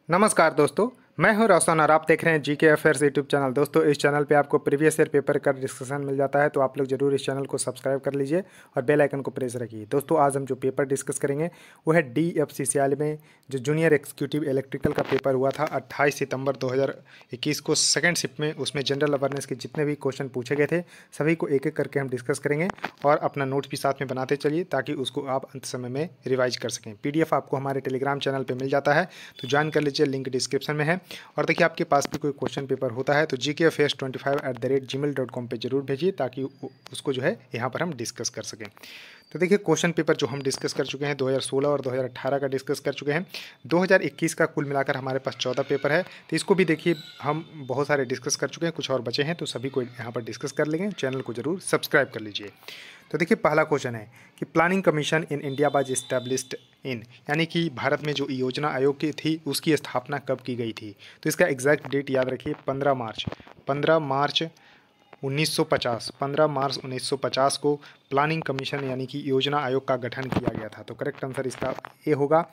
नमस्कार दोस्तों, मैं हूं रोशन और आप देख रहे हैं जीके अफेयर्स यूट्यूब चैनल। दोस्तों, इस चैनल पे आपको प्रीवियस ईयर पेपर का डिस्कशन मिल जाता है, तो आप लोग जरूर इस चैनल को सब्सक्राइब कर लीजिए और बेल आइकन को प्रेस रखिए। दोस्तों, आज हम जो पेपर डिस्कस करेंगे वो है DFCCIL में जो जूनियर एग्जीक्यूटिव इलेक्ट्रिकल का पेपर हुआ था 28 सितंबर 2021 को सेकेंड शिफ्ट में। उसमें जनरल अवेयरनेस के जितने भी क्वेश्चन पूछे गए थे सभी को एक एक करके हम डिस्कस करेंगे और अपना नोट भी साथ में बनाते चलिए ताकि उसको आप अंत समय में रिवाइज कर सकें। PDF आपको हमारे टेलीग्राम चैनल पर मिल जाता है, तो ज्वाइन कर लीजिए, लिंक डिस्क्रिप्शन में है। और देखिए, आपके पास भी कोई क्वेश्चन पेपर होता है तो gkafairs25@gmail.com पे जरूर भेजिए ताकि उसको जो है यहाँ पर हम डिस्कस कर सकें। तो देखिए, क्वेश्चन पेपर जो हम डिस्कस कर चुके हैं 2016 और 2018 का डिस्कस कर चुके हैं। 2021 का कुल मिलाकर हमारे पास 14 पेपर है, तो इसको भी देखिए हम बहुत सारे डिस्कस कर चुके हैं, कुछ और बचे हैं तो सभी को यहाँ पर डिस्कस कर लेंगे। चैनल को जरूर सब्सक्राइब कर लीजिए। तो देखिए, पहला क्वेश्चन है कि planning commission in India was established in, यानी कि भारत में जो योजना आयोग की थी उसकी स्थापना कब की गई थी। तो इसका एग्जैक्ट डेट याद रखिए, 15 मार्च 1950। 15 मार्च 1950 को प्लानिंग कमीशन यानी कि योजना आयोग का गठन किया गया था। तो करेक्ट आंसर इसका ए होगा।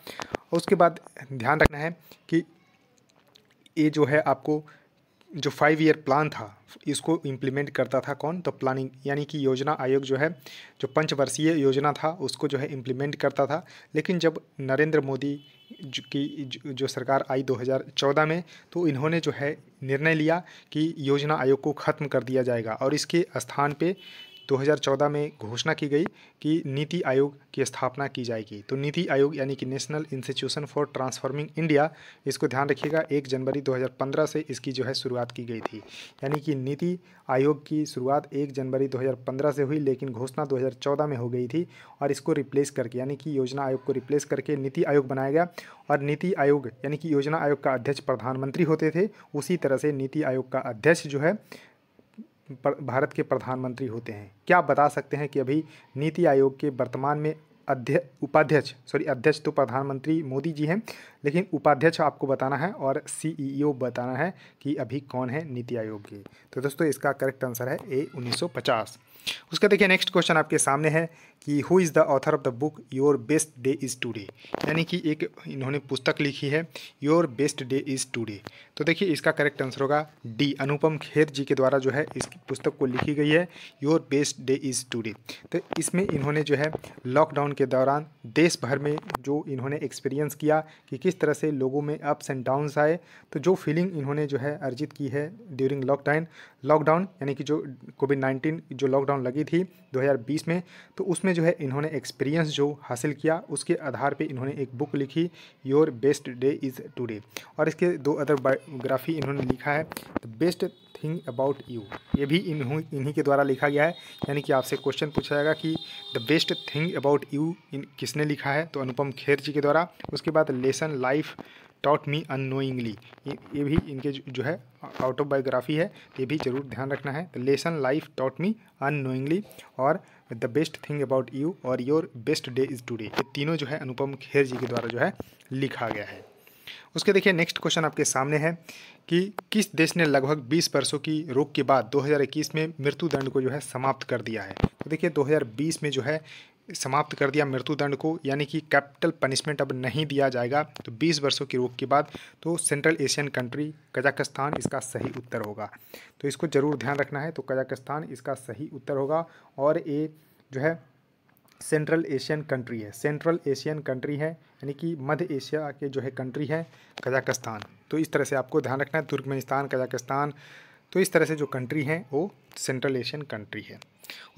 उसके बाद ध्यान रखना है कि ये जो है आपको जो 5 ईयर प्लान था इसको इम्प्लीमेंट करता था कौन, तो प्लानिंग यानी कि योजना आयोग जो है जो पंचवर्षीय योजना था उसको जो है इम्प्लीमेंट करता था। लेकिन जब नरेंद्र मोदी की जो सरकार आई 2014 में, तो इन्होंने जो है निर्णय लिया कि योजना आयोग को ख़त्म कर दिया जाएगा और इसके स्थान पे 2014 में घोषणा की गई कि नीति आयोग की स्थापना की जाएगी। तो नीति आयोग यानी कि national institution for transforming India, इसको ध्यान रखिएगा, 1 जनवरी 2015 से इसकी जो है शुरुआत की गई थी। यानी कि नीति आयोग की शुरुआत 1 जनवरी 2015 से हुई, लेकिन घोषणा 2014 में हो गई थी और इसको रिप्लेस करके यानी कि योजना आयोग को रिप्लेस करके नीति आयोग बनाया गया। और नीति आयोग यानी कि योजना आयोग का अध्यक्ष प्रधानमंत्री होते थे, उसी तरह से नीति आयोग का अध्यक्ष जो है भारत के प्रधानमंत्री होते हैं। क्या आप बता सकते हैं कि अभी नीति आयोग के वर्तमान में अध्यक्ष तो प्रधानमंत्री मोदी जी हैं, लेकिन उपाध्यक्ष आपको बताना है और CEO बताना है कि अभी कौन है नीति आयोग के। तो दोस्तों, इसका करेक्ट आंसर है ए 1950। उसका देखिए, नेक्स्ट क्वेश्चन आपके सामने है कि who is the author of the book your best day is today, यानी कि एक इन्होंने पुस्तक लिखी है your best day is today. तो देखिए, इसका करेक्ट आंसर होगा डी, अनुपम खेर जी के द्वारा जो है इस पुस्तक को लिखी गई है your best day is today. तो इसमें इन्होंने जो है लॉकडाउन के दौरान देश भर में जो इन्होंने एक्सपीरियंस किया कि किस तरह से लोगों में अप्स एंड डाउन्स आए, तो जो फीलिंग इन्होंने जो है अर्जित की है ड्यूरिंग लॉकडाउन यानी कि जो कोविड-19 जो लॉकडाउन लगी थी 2020 में, तो उसमें जो है इन्होंने एक्सपीरियंस जो हासिल किया उसके आधार पे इन्होंने एक बुक लिखी your best day is today. और इसके 2 अदर बायोग्राफी इन्होंने लिखा है the best thing about you, ये भी इन्हीं के द्वारा लिखा गया है। यानी कि आपसे क्वेश्चन पूछा जाएगा कि the best thing about you किसने लिखा है, तो अनुपम खेर जी के द्वारा। उसके बाद lesson life taught me unknowingly, ये भी इनके जो है ऑटोबायोग्राफी है, ये भी जरूर ध्यान रखना है। The lesson life taught me unknowingly और the best thing about you और your best day is today, ये तीनों जो है अनुपम खेर जी के द्वारा जो है लिखा गया है। उसके देखिए, नेक्स्ट क्वेश्चन आपके सामने है कि किस देश ने लगभग 20 वर्षों की रोक के बाद 2021 में मृत्युदंड को जो है समाप्त कर दिया है। तो देखिए, 2020 में जो है समाप्त कर दिया मृत्युदंड को, यानी कि कैपिटल पनिशमेंट अब नहीं दिया जाएगा। तो 20 वर्षों की रोक के बाद तो सेंट्रल एशियन कंट्री कजाकिस्तान इसका सही उत्तर होगा। तो इसको ज़रूर ध्यान रखना है, तो कजाकिस्तान इसका सही उत्तर होगा। और ये जो है सेंट्रल एशियन कंट्री है, यानी कि मध्य एशिया के जो है कंट्री है कजाकिस्तान। तो इस तरह से आपको ध्यान रखना है, तुर्कमेनिस्तान, कजाकिस्तान, तो इस तरह से जो कंट्री हैं वो सेंट्रल एशियन कंट्री है।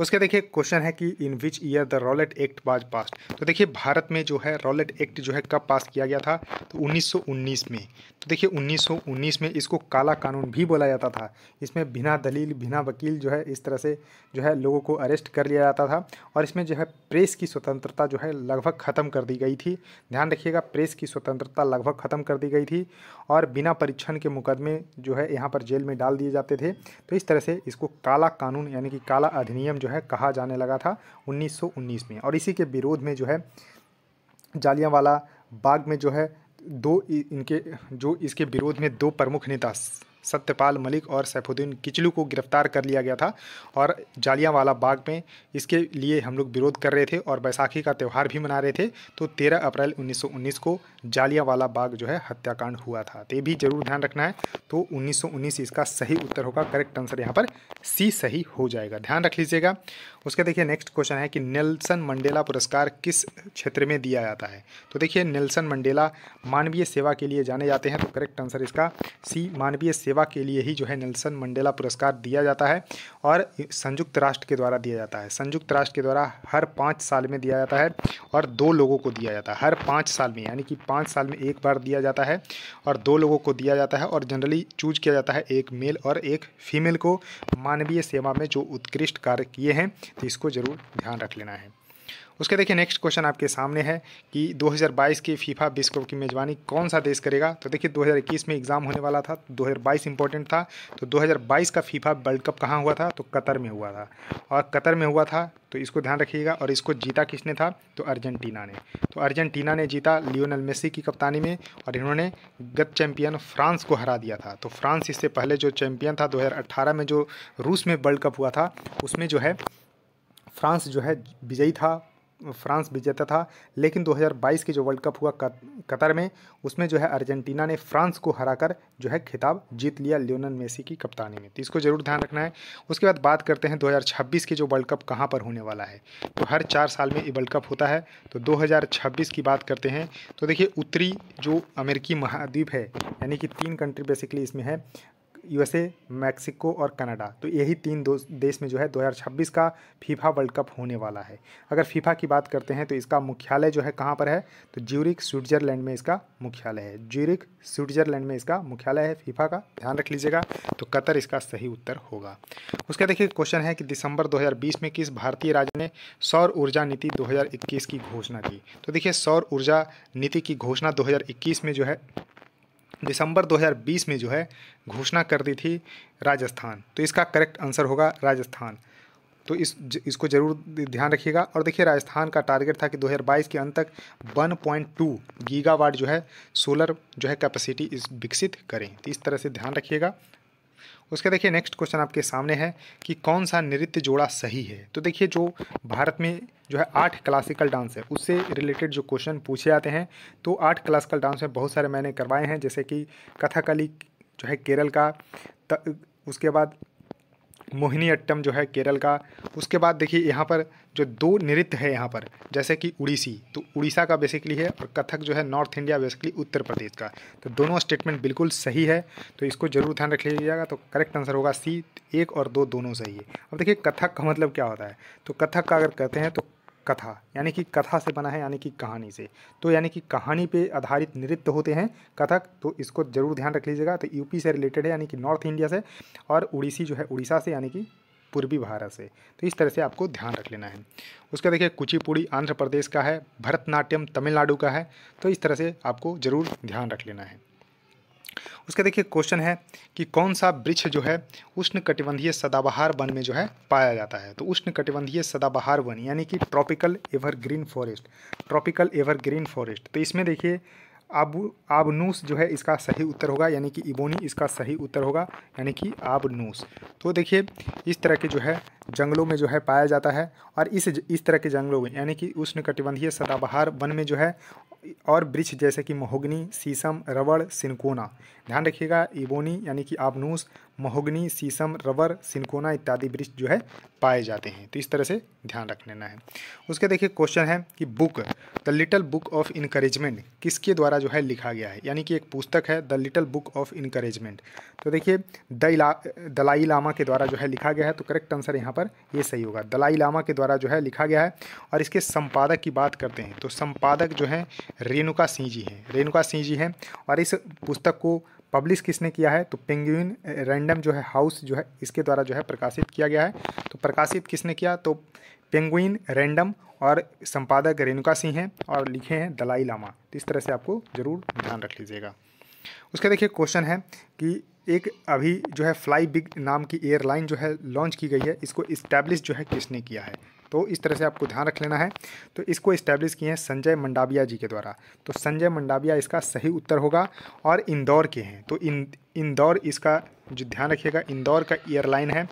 उसके देखिए, क्वेश्चन है कि in which year the Rowlatt Act was passed. तो देखिए, भारत में जो है रॉलेट एक्ट जो है कब पास किया गया था, तो 1919 में। तो देखिए, 1919 में इसको काला कानून भी बोला जाता था। इसमें बिना दलील बिना वकील जो है इस तरह से जो है लोगों को अरेस्ट कर लिया जाता था। और इसमें जो है प्रेस की स्वतंत्रता जो है लगभग ख़त्म कर दी गई थी। ध्यान रखिएगा, प्रेस की स्वतंत्रता लगभग ख़त्म कर दी गई थी और बिना परीक्षण के मुकदमे जो है यहाँ पर जेल में डाल दिए जाते थे। तो इस तरह से इसको काला कानून यानी कि काला अधिनियम जो है कहा जाने लगा था 1919 में। और इसी के विरोध में जो है जालियांवाला बाग में जो है इसके विरोध में 2 प्रमुख नेता सत्यपाल मलिक और सैफुद्दीन किचलू को गिरफ्तार कर लिया गया था और जालियांवाला बाग में इसके लिए हम लोग विरोध कर रहे थे और बैसाखी का त्यौहार भी मना रहे थे। तो 13 अप्रैल 1919 को जालियांवाला बाग जो है हत्याकांड हुआ था। तो ये भी जरूर ध्यान रखना है। तो 1919 इसका सही उत्तर होगा। करेक्ट आंसर यहाँ पर सी सही हो जाएगा, ध्यान रख लीजिएगा। उसके देखिए नेक्स्ट क्वेश्चन है कि नेल्सन मंडेला पुरस्कार किस क्षेत्र में दिया जाता है। तो देखिए नेल्सन मंडेला मानवीय सेवा के लिए जाने जाते हैं। तो करेक्ट आंसर इसका सी, मानवीय सेवा के लिए ही जो है नेल्सन मंडेला पुरस्कार दिया जाता है और संयुक्त राष्ट्र के द्वारा दिया जाता है। संयुक्त राष्ट्र के द्वारा हर 5 साल में दिया जाता है और 2 लोगों को दिया जाता है हर 5 साल में, यानी कि 5 साल में एक बार दिया जाता है और 2 लोगों को दिया जाता है और जनरली चूज किया जाता है एक मेल और एक फीमेल को मानवीय सेवा में जो उत्कृष्ट कार्य किए हैं। तो इसको जरूर ध्यान रख लेना है। उसके देखिए नेक्स्ट क्वेश्चन आपके सामने है कि 2022 के फीफा विश्व कप की मेज़बानी कौन सा देश करेगा। तो देखिए 2021 में एग्ज़ाम होने वाला था, 2022 इंपॉर्टेंट था। तो 2022 का फीफा वर्ल्ड कप कहाँ हुआ था, तो कतर में हुआ था और कतर में हुआ था। तो इसको ध्यान रखिएगा। और इसको जीता किसने था, तो अर्जेंटीना ने। तो अर्जेंटीना ने जीता लियोनेल मेसी की कप्तानी में और इन्होंने गत चैंपियन फ्रांस को हरा दिया था। तो फ्रांस इससे पहले जो चैंपियन था 2018 में जो रूस में वर्ल्ड कप हुआ था, उसमें जो है फ्रांस जो है विजयी था, फ्रांस विजेता था। लेकिन 2022 की जो वर्ल्ड कप हुआ कतर में, उसमें जो है अर्जेंटीना ने फ्रांस को हराकर जो है खिताब जीत लिया लियोनेल मेसी की कप्तानी में। तो इसको जरूर ध्यान रखना है। उसके बाद बात करते हैं 2026 की जो वर्ल्ड कप कहाँ पर होने वाला है। तो हर 4 साल में ये वर्ल्ड कप होता है। तो 2026 की बात करते हैं तो देखिए उत्तरी जो अमेरिकी महाद्वीप है, यानी कि 3 कंट्री बेसिकली इसमें है, यूएसए, मैक्सिको और कनाडा। तो यही 3 देश में जो है 2026 का फीफा वर्ल्ड कप होने वाला है। अगर फीफा की बात करते हैं तो इसका मुख्यालय जो है कहाँ पर है, तो ज्यूरिख स्विट्जरलैंड में इसका मुख्यालय है। ज्यूरिख स्विट्जरलैंड में इसका मुख्यालय है फीफा का, ध्यान रख लीजिएगा। तो कतर इसका सही उत्तर होगा। उसका देखिए क्वेश्चन है कि दिसंबर 2020 में किस भारतीय राज्य ने सौर ऊर्जा नीति 2021 की घोषणा की। तो देखिए सौर ऊर्जा नीति की घोषणा 2021 में जो है दिसंबर 2020 में जो है घोषणा कर दी थी राजस्थान। तो इसका करेक्ट आंसर होगा राजस्थान। तो इसको जरूर ध्यान रखिएगा। और देखिए राजस्थान का टारगेट था कि 2022 के अंत तक 1.2 गीगावाट जो है सोलर जो है कैपेसिटी विकसित करें। तो इस तरह से ध्यान रखिएगा। उसके देखिए नेक्स्ट क्वेश्चन आपके सामने है कि कौन सा नृत्य जोड़ा सही है। तो देखिए जो भारत में जो है 8 क्लासिकल डांस है, उससे रिलेटेड जो क्वेश्चन पूछे जाते हैं, तो 8 क्लासिकल डांस में बहुत सारे मैंने करवाए हैं, जैसे कि कथकली जो है केरल का, उसके बाद मोहिनी अट्टम जो है केरल का। उसके बाद देखिए यहाँ पर जो 2 नृत्य है यहाँ पर, जैसे कि उड़ीसी, तो उड़ीसा का बेसिकली है, और कथक जो है north India basically Uttar Pradesh का। तो दोनों स्टेटमेंट बिल्कुल सही है। तो इसको जरूर ध्यान रख लीजिएगा। तो करेक्ट आंसर होगा सी, 1 और 2 दोनों सही है। अब देखिए कथक का मतलब क्या होता है। तो कथक का अगर कहते हैं तो कथा, यानी कि कथा से बना है, यानी कि कहानी से। तो यानी कि कहानी पे आधारित नृत्य होते हैं कथक। तो इसको जरूर ध्यान रख लीजिएगा। तो यूपी से रिलेटेड है, यानी कि नॉर्थ इंडिया से, और उड़ीसी जो है उड़ीसा से, यानी कि पूर्वी भारत से। तो इस तरह से आपको ध्यान रख लेना है। उसका देखिए कुचिपुड़ी आंध्र प्रदेश का है, भरतनाट्यम तमिलनाडु का है। तो इस तरह से आपको जरूर ध्यान रख लेना है। उसका देखिए क्वेश्चन है कि कौन सा वृक्ष जो है उष्णकटिबंधीय सदाबहार वन में जो है पाया जाता है। तो उष्णकटिबंधीय सदाबहार वन यानी कि tropical evergreen forest, tropical evergreen forest. तो इसमें देखिए आबनूस जो है इसका सही उत्तर होगा, यानी कि इबोनी इसका सही उत्तर होगा, यानी कि आबनूस। तो देखिए इस तरह के जो है जंगलों में जो है पाया जाता है। और इस तरह के जंगलों में, यानी कि उष्णकटिबंधीय सदाबहार वन में जो है और वृक्ष जैसे कि महोगनी, शीशम, रबड़, सिनकोना, ध्यान रखिएगा, इबोनी यानी कि आबनूस, महोगनी, शीशम, रबड़, सिनकोना इत्यादि वृक्ष जो है पाए जाते हैं। तो इस तरह से ध्यान रख लेना है। उसके देखिए क्वेश्चन है कि book the little book of encouragement किसके द्वारा जो है लिखा गया है, यानी कि एक पुस्तक है the little book of encouragement. तो देखिए दलाई लामा के द्वारा जो है लिखा गया है। तो करेक्ट आंसर यहाँ पर ये सही होगा, दलाई लामा के द्वारा जो है लिखा गया है। और इसके संपादक की बात करते हैं तो संपादक जो है रेणुका सिंह जी हैं, रेणुका सिंह जी हैं। और इस पुस्तक को पब्लिश किसने किया है, तो पेंगुइन रैंडम जो है हाउस जो है इसके द्वारा जो है प्रकाशित किया गया है। तो प्रकाशित किसने किया, तो पेंगुइन रैंडम, और संपादक रेणुका सिंह हैं और लिखे हैं दलाई लामा। तो इस तरह से आपको जरूर ध्यान रख लीजिएगा। उसका देखिए क्वेश्चन है कि एक अभी जो है फ्लाई बिग नाम की एयरलाइन जो है लॉन्च की गई है, इसको इस्टेब्लिश जो है किसने किया है। तो इस तरह से आपको ध्यान रख लेना है। तो इसको इस्टेब्लिश किए हैं संजय मंडाविया जी के द्वारा। तो संजय मंडाविया इसका सही उत्तर होगा और इंदौर के हैं। तो इंदौर इसका जो ध्यान रखिएगा, इंदौर का एयरलाइन है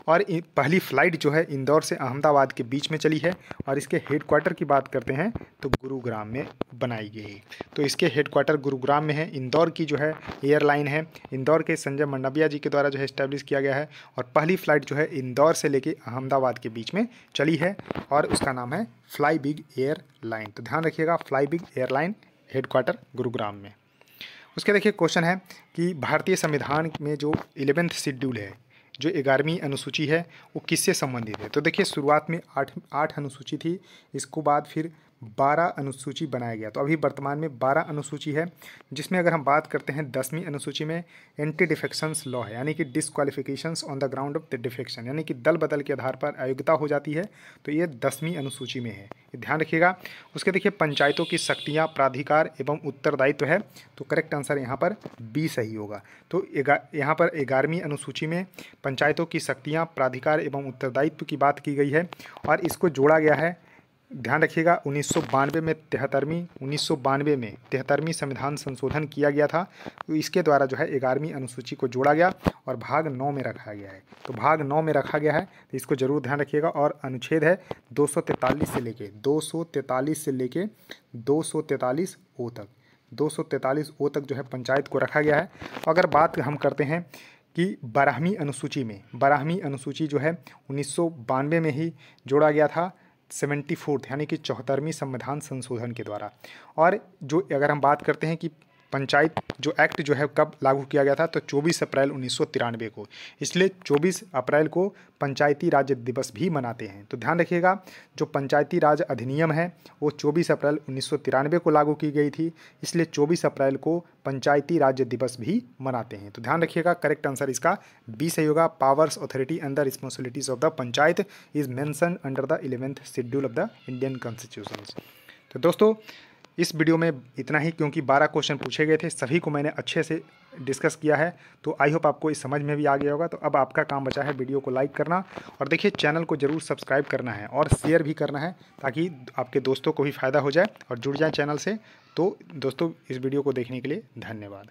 और पहली फ़्लाइट जो है इंदौर से अहमदाबाद के बीच में चली है और इसके हेडक्वार्टर की बात करते हैं तो गुरुग्राम में बनाई गई। तो इसके हेडक्वार्टर गुरुग्राम में है। इंदौर की जो है एयरलाइन है, इंदौर के संजय मंडविया जी के द्वारा जो है इस्टेब्लिश किया गया है और पहली फ़्लाइट जो है इंदौर से लेके अहमदाबाद के बीच में चली है और उसका नाम है फ्लाई बिग एयरलाइन। तो ध्यान रखिएगा, fly big airline, headquarter Gurugram में। उसके देखिए क्वेश्चन है कि भारतीय संविधान में जो 11th शेड्यूल है, जो 11वीं अनुसूची है, वो किससे संबंधित है। तो देखिए शुरुआत में आठ अनुसूची थी, इसको बाद फिर 12 अनुसूची बनाया गया। तो अभी वर्तमान में 12 अनुसूची है, जिसमें अगर हम बात करते हैं 10वीं अनुसूची में एंटी डिफेक्शंस लॉ है, यानी कि disqualifications on the ground of the defection, यानी कि दल बदल के आधार पर अयोग्यता हो जाती है। तो ये 10वीं अनुसूची में है, ये ध्यान रखिएगा। उसके देखिए पंचायतों की शक्तियाँ, प्राधिकार एवं उत्तरदायित्व है, तो करेक्ट आंसर यहाँ पर बी सही होगा। तो यहाँ पर 11वीं अनुसूची में पंचायतों की शक्तियाँ, प्राधिकार एवं उत्तरदायित्व की बात की गई है और इसको जोड़ा गया है, ध्यान रखिएगा, 1992 में 73वीं संविधान संशोधन किया गया था। तो इसके द्वारा जो है 11वीं अनुसूची को जोड़ा गया और भाग 9 में रखा गया है। तो भाग 9 में रखा गया है, तो इसको जरूर ध्यान रखिएगा। और अनुच्छेद है 243 से लेके 243 ओ तक, 243 ओ तक जो है पंचायत को रखा गया है। अगर बात हम करते हैं कि 12वीं अनुसूची जो है 1992 में ही जोड़ा गया था, 74th यानी कि 74वीं संविधान संशोधन के द्वारा। और जो अगर हम बात करते हैं कि पंचायत जो एक्ट जो है कब लागू किया गया था, तो 24 अप्रैल 1993 को, इसलिए 24 अप्रैल को पंचायती राज दिवस भी मनाते हैं। तो ध्यान रखिएगा, जो पंचायती राज अधिनियम है वो 24 अप्रैल 1993 को लागू की गई थी, इसलिए 24 अप्रैल को पंचायती राज दिवस भी मनाते हैं। तो ध्यान रखिएगा, करेक्ट आंसर इसका बी सही होगा। Powers, authority and the responsibilities of the panchayat is mention under the 11th schedule of the Indian constitution. तो दोस्तों इस वीडियो में इतना ही, क्योंकि 12 क्वेश्चन पूछे गए थे, सभी को मैंने अच्छे से डिस्कस किया है। तो आई होप आपको इस समझ में भी आ गया होगा। तो अब आपका काम बचा है वीडियो को लाइक करना और देखिए चैनल को ज़रूर सब्सक्राइब करना है और शेयर भी करना है, ताकि आपके दोस्तों को भी फ़ायदा हो जाए और जुड़ जाए चैनल से। तो दोस्तों इस वीडियो को देखने के लिए धन्यवाद।